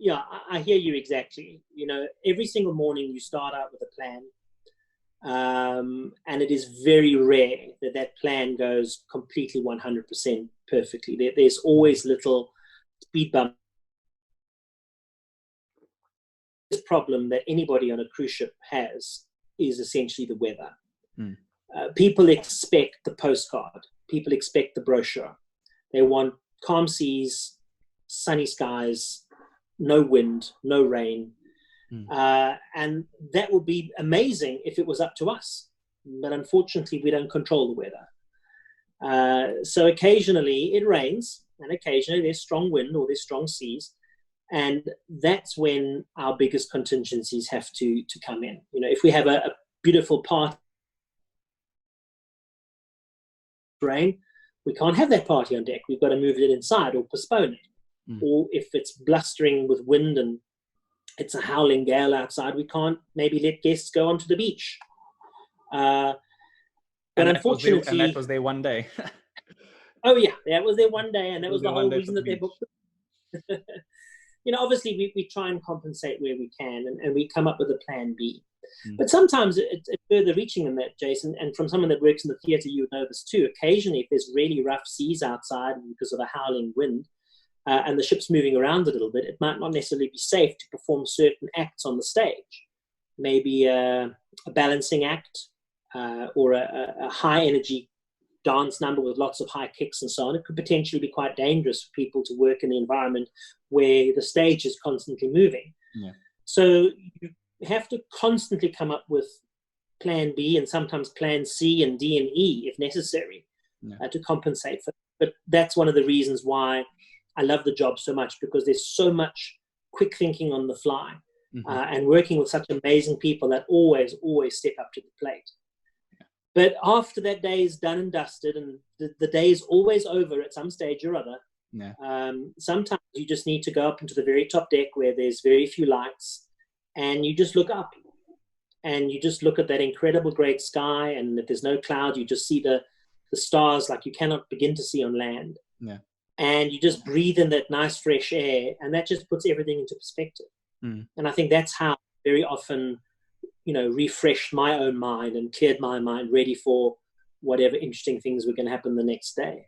yeah, I hear you exactly. Every single morning you start out with a plan, and it is very rare that that plan goes completely 100% perfectly. There's always little speed bumps. This problem that anybody on a cruise ship has is essentially the weather. Mm. People expect the postcard. People expect the brochure. They want calm seas, sunny skies, no wind, no rain. And that would be amazing if it was up to us. But unfortunately, we don't control the weather. So occasionally it rains, and occasionally there's strong wind or there's strong seas. And that's when our biggest contingencies have to come in. If we have a beautiful party rain, we can't have that party on deck. We've got to move it inside or postpone it. Or if it's blustering with wind and it's a howling gale outside, we can't maybe let guests go onto the beach. But unfortunately, that was their one day. Oh yeah, that was their one day, and that was the whole reason that they booked it. Obviously we try and compensate where we can, and we come up with a plan B. But sometimes it's further reaching than that, Jason. And from someone that works in the theatre, you would know this too. Occasionally, if there's really rough seas outside because of a howling wind, and the ship's moving around a little bit, it might not necessarily be safe to perform certain acts on the stage. Maybe a balancing act, or a high energy dance number with lots of high kicks and so on. It could potentially be quite dangerous for people to work in the environment where the stage is constantly moving. Yeah. So you have to constantly come up with plan B and sometimes plan C and D and E if necessary, to compensate for. But that's one of the reasons why I love the job so much, because there's so much quick thinking on the fly, and working with such amazing people that always step up to the plate. But after that day is done and dusted, and the day is always over at some stage or other, sometimes you just need to go up into the very top deck where there's very few lights, and you just look up, and you just look at that incredible great sky, and if there's no cloud, you just see the stars like you cannot begin to see on land. Yeah. And you just breathe in that nice fresh air, and that just puts everything into perspective. And I think that's how very often refreshed my own mind and cleared my mind ready for whatever interesting things were going to happen the next day.